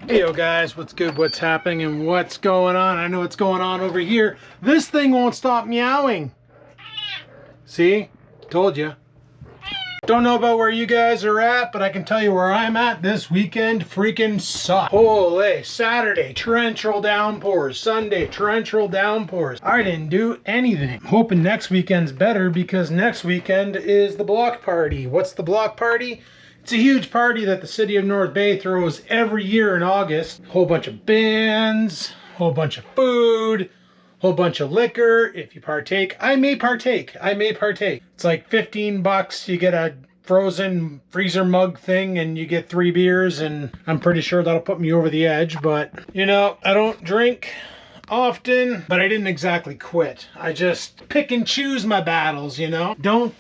Hey yo guys, what's good, what's happening, and what's going on? I know what's going on over here. This thing won't stop meowing. See? Told you. Don't know about where you guys are at, but I can tell you where I'm at. This weekend freaking sucked. Holy, Saturday, torrential downpours. Sunday, torrential downpours. I didn't do anything. I'm hoping next weekend's better because next weekend is the block party. What's the block party? It's a huge party that the city of North Bay throws every year in August. Whole bunch of bands, whole bunch of food, whole bunch of liquor. If you partake, I may partake. It's like 15 bucks. You get a frozen freezer mug thing and you get 3 beers, and I'm pretty sure that'll put me over the edge. But you know, I don't drink often, but I didn't exactly quit. I just pick and choose my battles, you know? Don't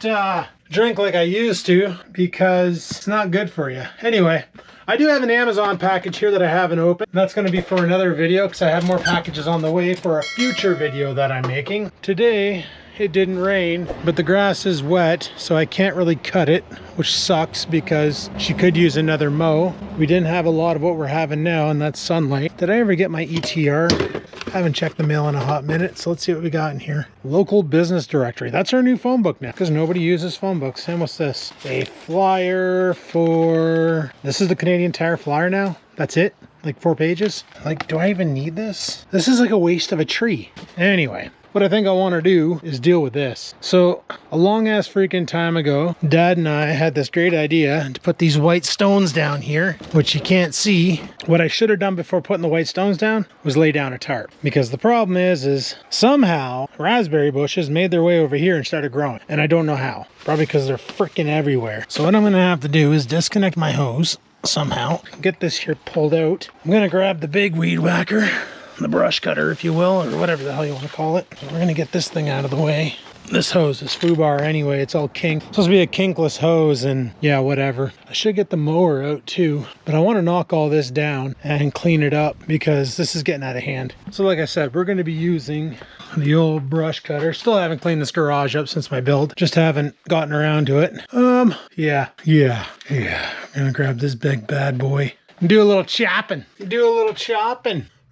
drink like I used to because it's not good for you. Anyway, I do have an Amazon package here that I haven't opened. That's going to be for another video because I have more packages on the way for a future video that I'm making. Today, it didn't rain, but the grass is wet, so I can't really cut it, which sucks because she could use another mow. We didn't have a lot of what we're having now, and that's sunlight. Did I ever get my ETR? I haven't checked the mail in a hot minute, so let's see what we got in here. Local business directory. That's our new phone book now, because nobody uses phone books. And what's this? A flyer for... This is the Canadian Tire flyer now? That's it? Like 4 pages? Like, do I even need this? This is like a waste of a tree. Anyway, what I think I want to do is deal with this. So a long ass freaking time ago, Dad and I had this great idea to put these white stones down here, which you can't see. What I should have done before putting the white stones down was lay down a tarp, because the problem is somehow raspberry bushes made their way over here and started growing, and I don't know how. Probably because they're freaking everywhere. So what I'm gonna have to do is disconnect my hose somehow, get this here pulled out. I'm gonna grab the big weed whacker, the brush cutter if you will, or whatever the hell you want to call it. We're gonna get this thing out of the way. This hose is foobar anyway, it's all kink. It's supposed to be a kinkless hose, and yeah, whatever. I should get the mower out too, but I want to knock all this down and clean it up because this is getting out of hand. So like I said, we're going to be using the old brush cutter. Still haven't cleaned this garage up since my build. Just haven't gotten around to it. Yeah. I'm gonna grab this big bad boy and do a little chopping.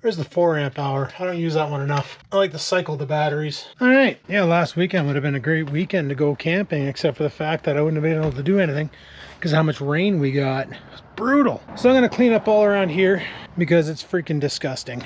Where's the 4 amp hour? I don't use that one enough. I like to cycle the batteries. All right. Yeah, last weekend would have been a great weekend to go camping, except for the fact that I wouldn't have been able to do anything because how much rain we got. It was brutal. So I'm going to clean up all around here because it's freaking disgusting.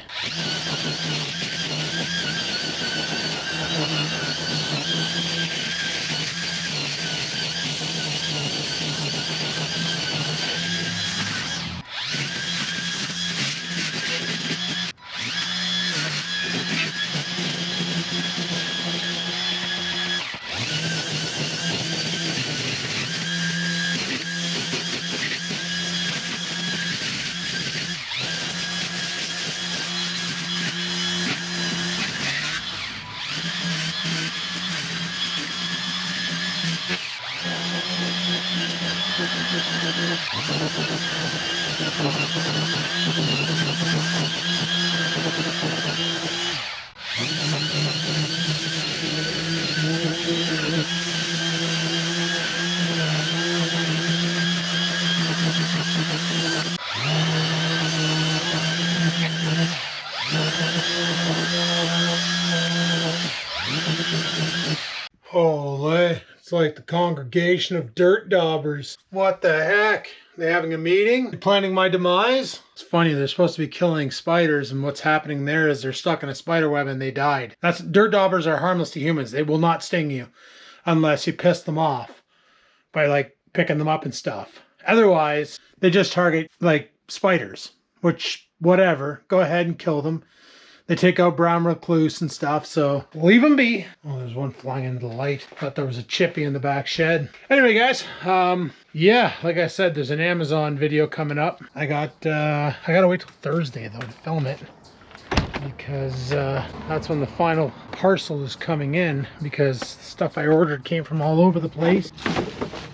Holy, it's like the congregation of dirt daubers. What the heck? They having a meeting? They're planning my demise? It's funny, they're supposed to be killing spiders, and what's happening there is they're stuck in a spider web and they died. Dirt daubers are harmless to humans. They will not sting you unless you piss them off by like picking them up and stuff. Otherwise, they just target like spiders, which whatever, go ahead and kill them. They take out brown recluse and stuff, so leave them be. Oh, there's one flying into the light. Thought there was a chippy in the back shed. Anyway, guys, yeah, like I said, there's an Amazon video coming up. I gotta wait till Thursday though to film it because that's when the final parcel is coming in, because the stuff I ordered came from all over the place,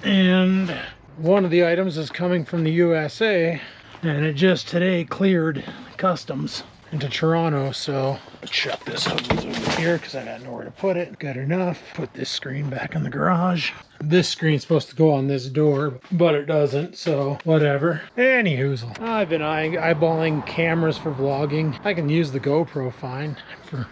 and one of the items is coming from the USA, and it just today cleared customs into Toronto. So I'll chuck this hose over here because I got nowhere to put it. Good enough. Put this screen back in the garage. This screen's supposed to go on this door, but it doesn't, so whatever. Anyhoozle. I've been eyeballing cameras for vlogging. I can use the GoPro fine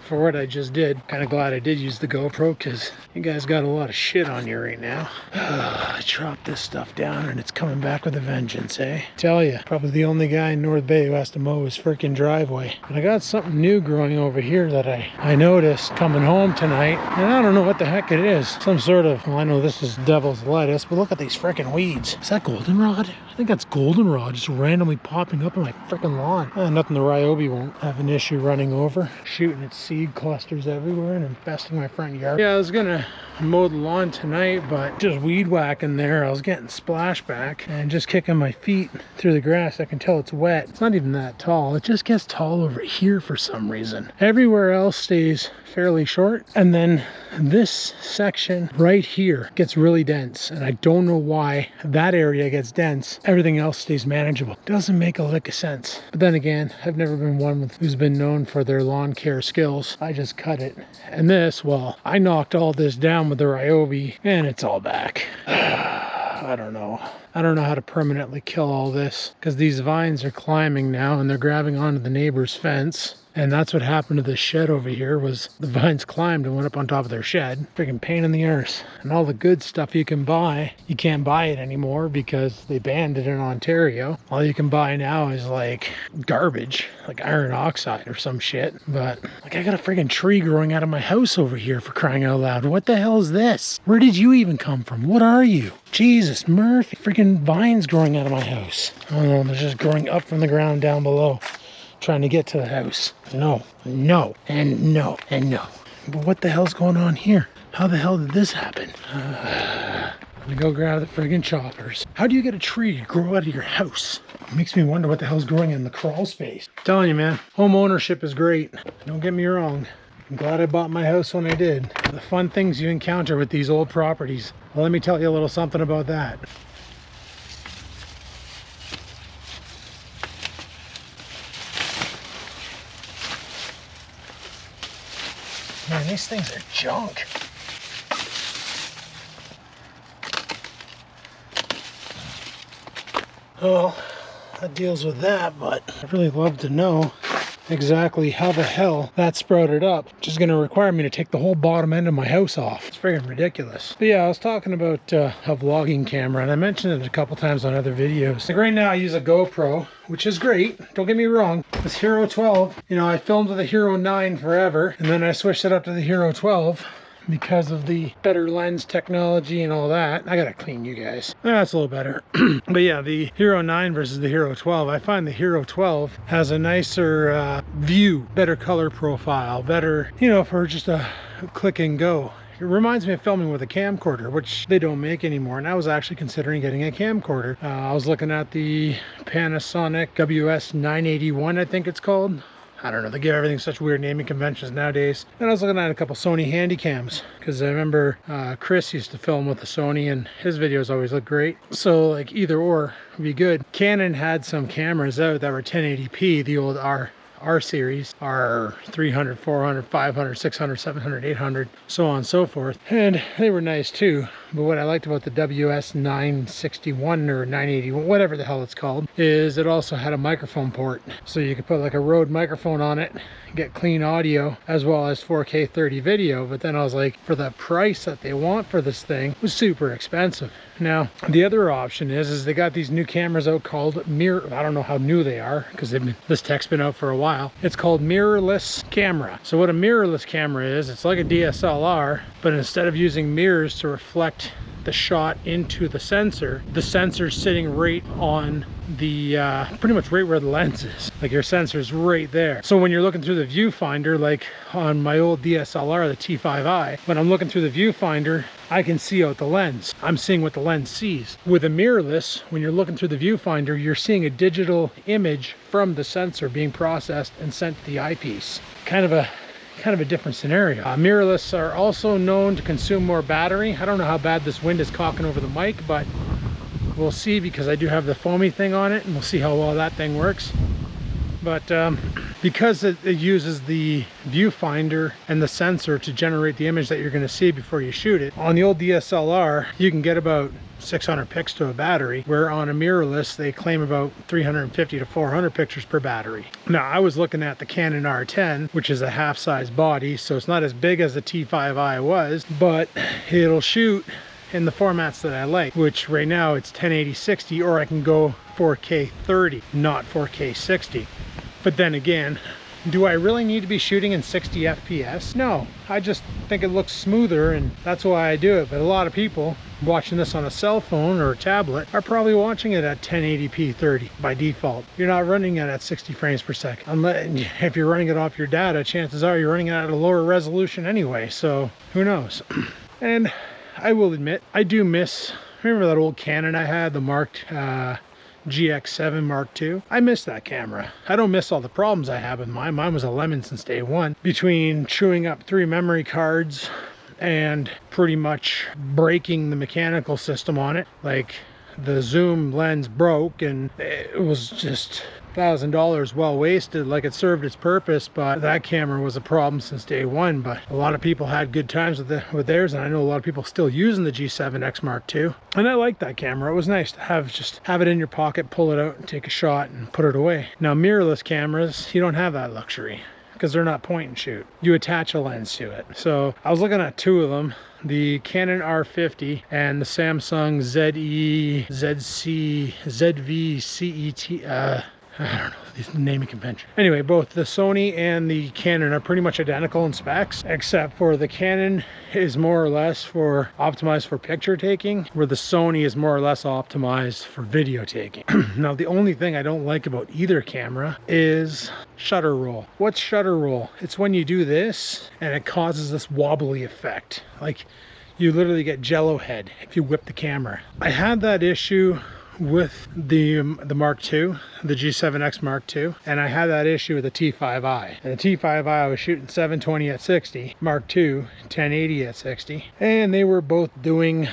for what I just did. Kind of glad I did use the GoPro because you guys got a lot of shit on you right now. I chopped this stuff down and it's coming back with a vengeance, eh? Tell you, probably the only guy in North Bay who has to mow his freaking driveway. And I got something new growing over here that I noticed coming home tonight, and I don't know what the heck it is. Some sort of, well, I know this is devil's lettuce, but look at these freaking weeds. Is that goldenrod? I think that's goldenrod just randomly popping up in my freaking lawn. Nothing the Ryobi won't have an issue running over, shooting its seed clusters everywhere and infesting my front yard. Yeah, I was gonna mow the lawn tonight, but just weed whacking there, I was getting splashback and just kicking my feet through the grass. I can tell it's wet. It's not even that tall. It just gets tall over here for some reason. Everywhere else stays fairly short, and then this section right here gets really dense, and I don't know why that area gets dense. Everything else stays manageable. Doesn't make a lick of sense. But then again, I've never been one who's been known for their lawn care skills. I just cut it. And this, well, I knocked all this down with the Ryobi and it's all back. I don't know. I don't know how to permanently kill all this because these vines are climbing now and they're grabbing onto the neighbor's fence. And that's what happened to this shed over here, was the vines climbed and went up on top of their shed. Freaking pain in the arse. And all the good stuff you can buy, you can't buy it anymore because they banned it in Ontario. All you can buy now is like garbage, like iron oxide or some shit. But like, I got a freaking tree growing out of my house over here, for crying out loud. What the hell is this? Where did you even come from? What are you? Jesus, Murphy. Freaking vines growing out of my house. Oh no, they're just growing up from the ground down below, trying to get to the house. No, no, and no, and no. But what the hell's going on here? How the hell did this happen? Let me go grab the friggin' choppers. How do you get a tree to grow out of your house? It makes me wonder what the hell's growing in the crawl space. I'm telling you, man, home ownership is great. Don't get me wrong. I'm glad I bought my house when I did. The fun things you encounter with these old properties. Well, let me tell you a little something about that. Man, these things are junk. Well, that deals with that, but I'd really love to know exactly how the hell that sprouted up, which is going to require me to take the whole bottom end of my house off. It's freaking ridiculous. But yeah, I was talking about a vlogging camera, and I mentioned it a couple times on other videos. Like right now I use a GoPro, which is great, don't get me wrong. This Hero 12, you know, I filmed with a Hero 9 forever, and then I switched it up to the Hero 12 because of the better lens technology and all that. I gotta clean you guys. That's a little better. But yeah, the Hero 9 versus the Hero 12, I find the Hero 12 has a nicer view, better color profile, better, you know, for just a click and go. It reminds me of filming with a camcorder, which they don't make anymore, and I was actually considering getting a camcorder. I was looking at the Panasonic WS981, I think it's called. I don't know, they give everything such weird naming conventions nowadays. And I was looking at a couple Sony Handycams, because I remember Chris used to film with the Sony and his videos always look great. So like either or would be good. Canon had some cameras out that were 1080p, the old R series, R 300, 400, 500, 600, 700, 800, so on and so forth. And they were nice too. But what I liked about the WS 961 or 981, whatever the hell it's called, is it also had a microphone port. So you could put like a Rode microphone on it, get clean audio, as well as 4K 30 video. But then I was like, for the price that they want for this thing, it was super expensive. Now, the other option is they got these new cameras out called mirror. I don't know how new they are, because this tech's been out for a while. It's called mirrorless camera. So what a mirrorless camera is, it's like a DSLR, but instead of using mirrors to reflect the shot into the sensor's sitting right on the pretty much right where the lens is. Like your sensor's right there. So when you're looking through the viewfinder, like on my old DSLR, the T5i, when I'm looking through the viewfinder, I can see out the lens. I'm seeing what the lens sees. With a mirrorless, when you're looking through the viewfinder, you're seeing a digital image from the sensor being processed and sent to the eyepiece. Kind of a different scenario. Mirrorless are also known to consume more battery. I don't know how bad this wind is caulking over the mic, but we'll see, because I do have the foamy thing on it, and we'll see how well that thing works. But because it uses the viewfinder and the sensor to generate the image that you're going to see before you shoot it. On the old DSLR, you can get about 600 pics to a battery, where on a mirrorless they claim about 350 to 400 pictures per battery. Now I was looking at the Canon R10, which is a half-size body, so it's not as big as the T5i was, but it'll shoot in the formats that I like, which right now it's 1080 60, or I can go 4K 30, not 4K 60. But then again, do I really need to be shooting in 60 FPS? No, I just think it looks smoother, and that's why I do it. But a lot of people watching this on a cell phone or a tablet are probably watching it at 1080p 30 by default. You're not running it at 60 frames per second. Unless, if you're running it off your data, chances are you're running it at a lower resolution anyway, so who knows. And I will admit, I do miss, remember that old Canon I had, the GX7 Mark II? I miss that camera. I don't miss all the problems I have with mine. Mine was a lemon since day one. Between chewing up 3 memory cards and pretty much breaking the mechanical system on it, like the zoom lens broke, and it was just $1,000 well wasted. Like, it served its purpose, but that camera was a problem since day one. But a lot of people had good times with theirs, and I know a lot of people still using the G7X Mark II, and I like that camera. It was nice to just have it in your pocket, pull it out and take a shot and put it away. Now mirrorless cameras, you don't have that luxury because they're not point and shoot. You attach a lens to it. So I was looking at 2 of them, the Canon R50 and the Samsung ZV-CET, I don't know the naming convention. Anyway, both the Sony and the Canon are pretty much identical in specs, except for the Canon is more or less optimized for picture taking, where the Sony is more or less optimized for video taking. Now, the only thing I don't like about either camera is shutter roll. What's shutter roll? It's when you do this and it causes this wobbly effect. Like, you literally get jello head if you whip the camera. I had that issue with the Mark II, the G7X Mark II, and I had that issue with the T5i. And the T5i, I was shooting 720 at 60, Mark II 1080 at 60, and they were both doing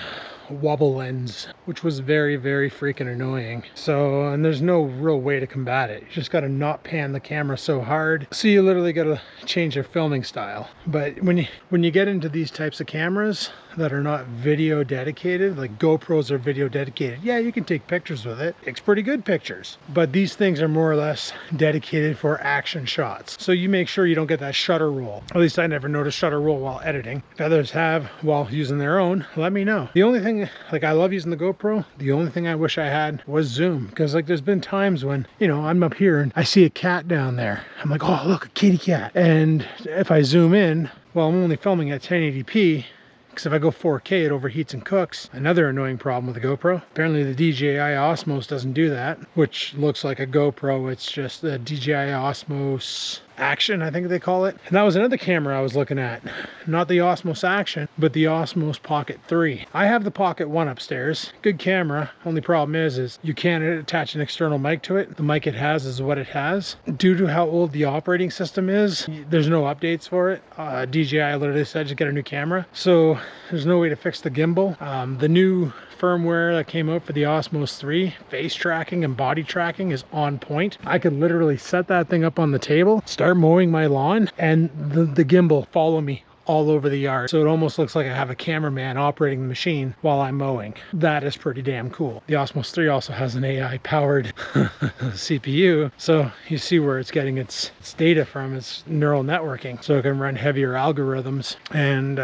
wobble lens, which was very, very freaking annoying. So, and there's no real way to combat it. You just got to not pan the camera so hard, so you literally got to change your filming style. But when you get into these types of cameras that are not video dedicated, like GoPros are video dedicated, yeah, you can take pictures with it. It's pretty good pictures, but these things are more or less dedicated for action shots. So you make sure you don't get that shutter roll. At least I never noticed shutter roll while editing. If others have while using their own, let me know. The only thing, like, I love using the GoPro, the only thing I wish I had was zoom, because like there's been times when, you know, I'm up here and I see a cat down there. I'm like, oh look, a kitty cat. And if I zoom in, well, I'm only filming at 1080p, because if I go 4K, it overheats and cooks. Another annoying problem with the GoPro. Apparently the DJI Osmos doesn't do that, which looks like a GoPro. It's just the DJI Osmos Action, I think they call it. And that was another camera I was looking at. Not the Osmos Action, but the Osmos Pocket 3. I have the Pocket 1 upstairs. Good camera. Only problem is you can't attach an external mic to it. The mic it has is what it has. Due to how old the operating system is, there's no updates for it. DJI literally said just get a new camera. So there's no way to fix the gimbal. The new firmware that came out for the Osmos 3, face tracking and body tracking, is on point. I could literally set that thing up on the table, start mowing my lawn, and the gimbal follow me all over the yard. So it almost looks like I have a cameraman operating the machine while I'm mowing. That is pretty damn cool. The Osmos 3 also has an AI powered CPU. So you see where it's getting its data from. It's neural networking. So it can run heavier algorithms and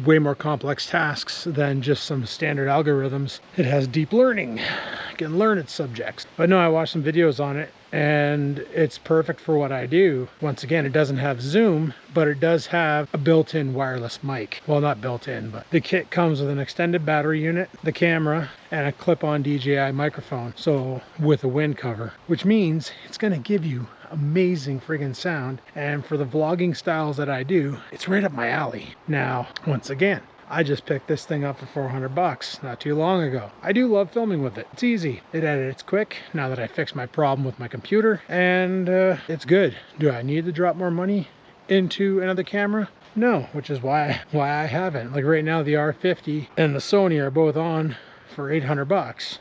way more complex tasks than just some standard algorithms. It has deep learning. It can learn its subjects. But no, I watched some videos on it, and it's perfect for what I do. Once again, it doesn't have zoom, but it does have a built-in wireless mic. Well, not built-in, but the kit comes with an extended battery unit, the camera, and a clip-on DJI microphone, so with a wind cover, which means it's going to give you amazing friggin' sound. And for the vlogging styles that I do, it's right up my alley. Now, once again, I just picked this thing up for 400 bucks not too long ago. I do love filming with it. It's easy. It edits quick now that I fixed my problem with my computer, and it's good. Do I need to drop more money into another camera? No, which is why I haven't. Like right now, the R50 and the Sony are both on for 800 bucks.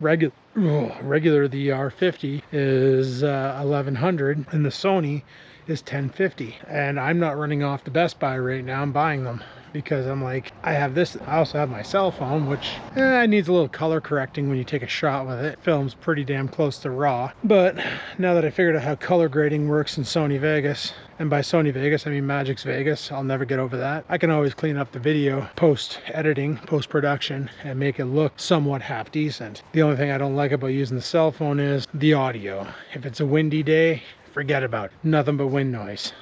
regular, the R50 is 1100 and the Sony is 1050. And I'm not running off the Best Buy right now. I'm buying them because I'm like, I have this. I also have my cell phone, which needs a little color correcting when you take a shot with it. Film's pretty damn close to raw. But now that I figured out how color grading works in Sony Vegas, and by Sony Vegas I mean Magix Vegas, I'll never get over that. I can always clean up the video post-editing, post-production, and make it look somewhat half decent. The only thing I don't like about using the cell phone is the audio. If it's a windy day, forget about it. Nothing but wind noise.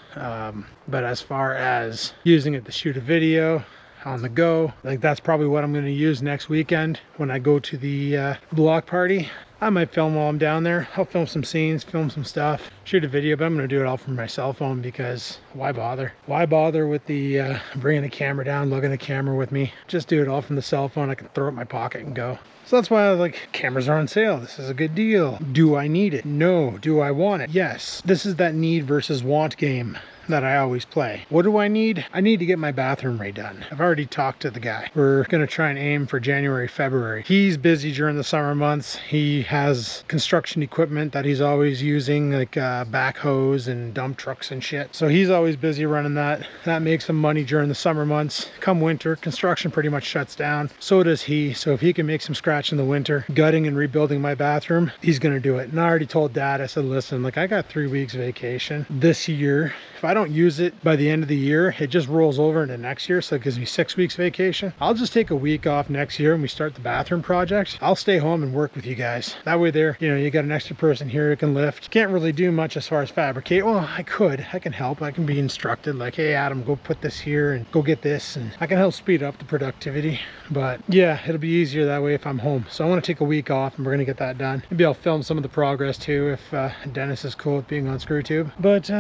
But as far as using it to shoot a video on the go, like that's probably what I'm going to use next weekend when I go to the block party. I might film while I'm down there. I'll film some scenes, film some stuff, shoot a video, but I'm going to do it all from my cell phone because why bother? Why bother with the bringing the camera down, lugging the camera with me? Just do it all from the cell phone. I can throw it in my pocket and go. So that's why I was like, cameras are on sale. This is a good deal. Do I need it? No. Do I want it? Yes. This is that need versus want game that I always play. What do I need? I need to get my bathroom redone. I've already talked to the guy. We're gonna try and aim for January, February. He's busy during the summer months. He has construction equipment that he's always using, like backhoes and dump trucks and shit. So he's always busy running that. That makes him money during the summer months. Come winter, construction pretty much shuts down. So does he. So if he can make some scratch in the winter, gutting and rebuilding my bathroom, he's gonna do it. And I already told Dad, I said, listen, like I got 3 weeks vacation this year. If I don't use it by the end of the year, it just rolls over into next year, so it gives me 6 weeks vacation. I'll just take a week off next year and we start the bathroom project. I'll stay home and work with you guys. That way there, you know, you got an extra person here who can lift. Can't really do much as far as fabricate. Well, I can help. I can be instructed like, hey Adam, go put this here and go get this, and I can help speed up the productivity. But yeah, it'll be easier that way if I'm home. So I want to take a week off and we're gonna get that done. Maybe I'll film some of the progress too if Dennis is cool with being on ScrewTube. But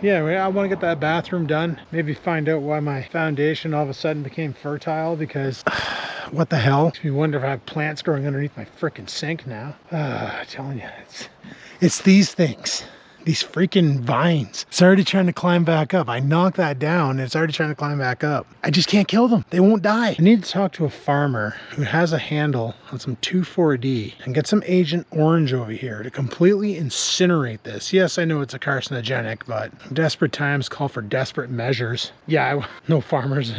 yeah, I want to get that bathroom done. Maybe find out why my foundation all of a sudden became fertile, because what the hell? Makes me wonder if I have plants growing underneath my freaking sink now. I'm telling you, it's these things. These freaking vines. It's already trying to climb back up. I knocked that down and it's already trying to climb back up. I just can't kill them. They won't die. I need to talk to a farmer who has a handle on some 2,4-D and get some Agent Orange over here to completely incinerate this. Yes, I know it's a carcinogenic, but desperate times call for desperate measures. Yeah, no farmers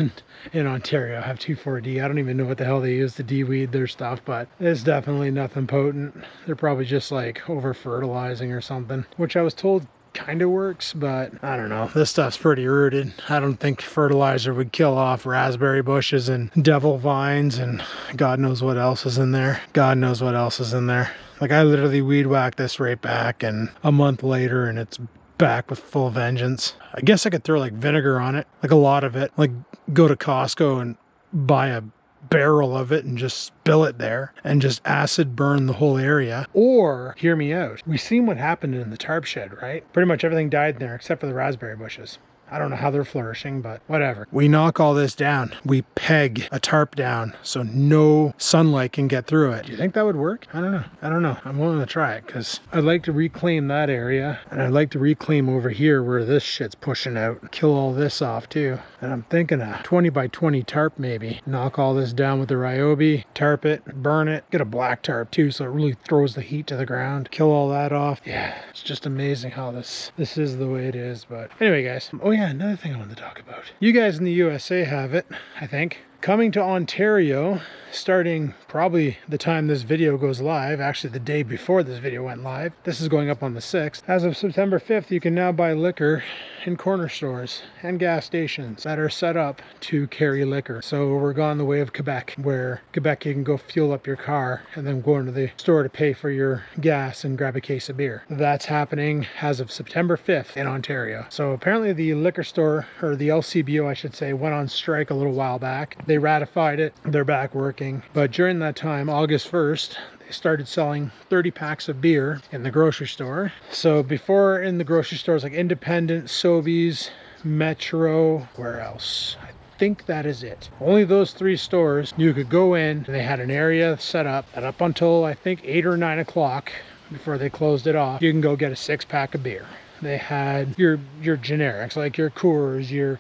in Ontario have 2,4-D. I don't even know what the hell they use to de-weed their stuff, but it's definitely nothing potent. They're probably just like over fertilizing or something, which I was told kind of works, but I don't know. This stuff's pretty rooted. I don't think fertilizer would kill off raspberry bushes and devil vines and God knows what else is in there. God knows what else is in there. Like I literally weed whacked this right back, and a month later and it's back with full vengeance. I guess I could throw like vinegar on it, like a lot of it, like go to Costco and buy a barrel of it and just spill it there and just acid burn the whole area. Or, hear me out, we seen what happened in the tarp shed, right? Pretty much everything died there except for the raspberry bushes. I don't know how they're flourishing, but whatever. We knock all this down. We peg a tarp down so no sunlight can get through it. Do you think that would work? I don't know. I don't know. I'm willing to try it because I'd like to reclaim that area, and I'd like to reclaim over here where this shit's pushing out. Kill all this off too. And I'm thinking a 20 by 20 tarp maybe. Knock all this down with the Ryobi, tarp it, burn it, get a black tarp too so it really throws the heat to the ground. Kill all that off. Yeah, it's just amazing how this is the way it is. But anyway guys, oh yeah, another thing I wanted to talk about. You guys in the USA have it, I think. Coming to Ontario, starting probably the time this video goes live, actually the day before this video went live. This is going up on the 6th. As of September 5th, you can now buy liquor in corner stores and gas stations that are set up to carry liquor. So we're gone the way of Quebec, where Quebec you can go fuel up your car and then go into the store to pay for your gas and grab a case of beer. That's happening as of September 5th in Ontario. So apparently the liquor store, or the LCBO I should say, went on strike a little while back. They ratified it. They're back working. But during that time, August 1st, they started selling 30 packs of beer in the grocery store. So before in the grocery stores like Independent, Sobeys, Metro, where else? I think that is it. Only those 3 stores you could go in, and they had an area set up, and up until I think 8 or 9 o'clock before they closed it off, you can go get a 6-pack of beer. They had your generics like your Coors, your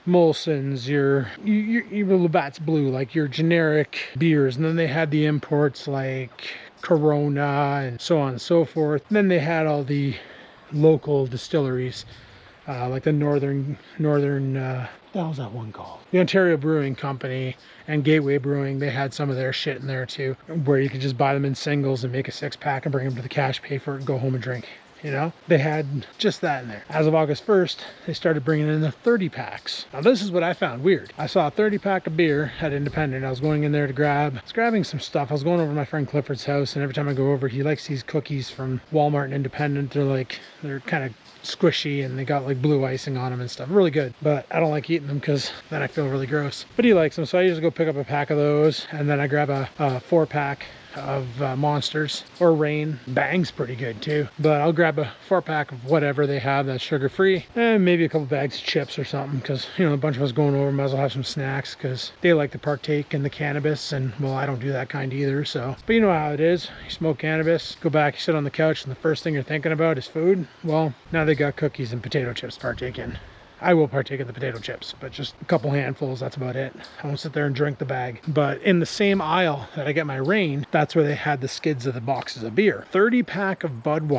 Molson's, your Labatt's Blue, like your generic beers, and then they had the imports like Corona and so on and so forth. And then they had all the local distilleries, like the northern what was that one called? The Ontario Brewing Company and Gateway Brewing. They had some of their shit in there too, where you could just buy them in singles and make a 6-pack and bring them to the cash, pay for it, and go home and drink. You know, they had just that in there. As of August 1st, they started bringing in the 30 packs. Now this is what I found weird. I saw a 30 pack of beer at Independent. I was going in there to grabbing some stuff. I was going over to my friend Clifford's house, and every time I go over, he likes these cookies from Walmart and Independent. They're kind of squishy and they got like blue icing on them and stuff. Really good, but I don't like eating them because then I feel really gross. But he likes them, so I usually go pick up a pack of those, and then I grab a 4-pack of Monsters or Rain. Bang's pretty good too, but I'll grab a 4-pack of whatever they have that's sugar-free, and maybe a couple bags of chips or something, because you know, a bunch of us going over, might as well have some snacks, because they like to partake in the cannabis, and well, I don't do that kind either. So, but you know how it is. You smoke cannabis, go back, you sit on the couch, and the first thing you're thinking about is food. Well, now they got cookies and potato chips to partake in. I will partake of the potato chips, but just a couple handfuls, that's about it. I won't sit there and drink the bag. But in the same aisle that I get my Rain, that's where they had the skids of the boxes of beer. 30-pack of Bud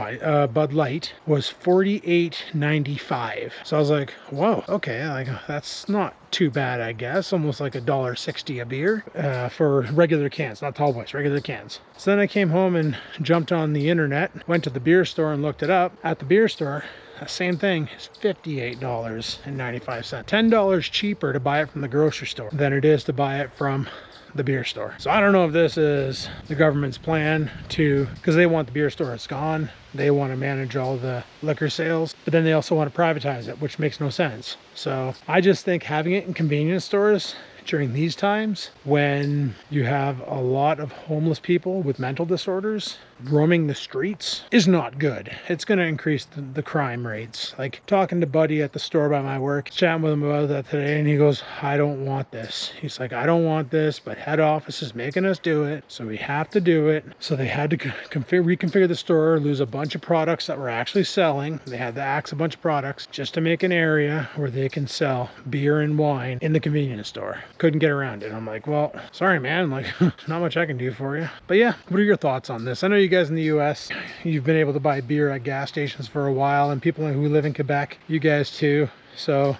Light was $48.95. So I was like, whoa, okay, like that's not too bad, I guess. Almost like $1.60 a beer for regular cans, not tall boys, regular cans. So then I came home and jumped on the internet, went to the beer store and looked it up. At the beer store, same thing is $58.95. $10 cheaper to buy it from the grocery store than it is to buy it from the beer store. So I don't know if this is the government's plan to, because they want the beer store, it's gone. They want to manage all the liquor sales, but then they also want to privatize it, which makes no sense. So I just think having it in convenience stores during these times when you have a lot of homeless people with mental disorders roaming the streets is not good. It's going to increase the crime rates. Like talking to Buddy at the store by my work, chatting with him about that today, and he goes, I don't want this. He's like, I don't want this, but head office is making us do it, so we have to do it. So they had to reconfigure the store, lose a bunch of products that were actually selling. They had to axe a bunch of products just to make an area where they can sell beer and wine in the convenience store. Couldn't get around it. I'm like, well, sorry man, like not much I can do for you. But yeah, what are your thoughts on this? I know you guys in the US, you've been able to buy beer at gas stations for a while, and people who live in Quebec, you guys too. So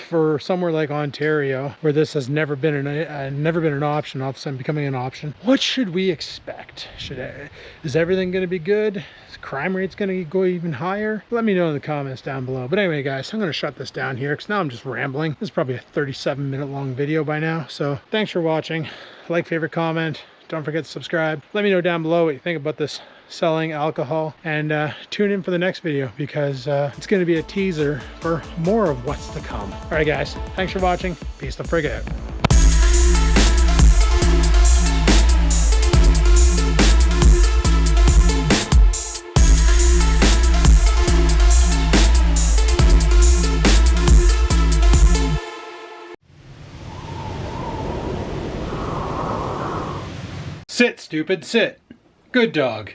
for somewhere like Ontario, where this has never been an option, all of a sudden becoming an option, what should we expect? Is everything going to be good? Is crime rates going to go even higher? Let me know in the comments down below. But anyway, guys, I'm going to shut this down here because now I'm just rambling. This is probably a 37-minute long video by now. So thanks for watching. Like, favorite, comment. Don't forget to subscribe. Let me know down below what you think about this selling alcohol, and tune in for the next video because it's going to be a teaser for more of what's to come. All right, guys, thanks for watching. Peace the frig out. Sit, stupid, sit. Good dog.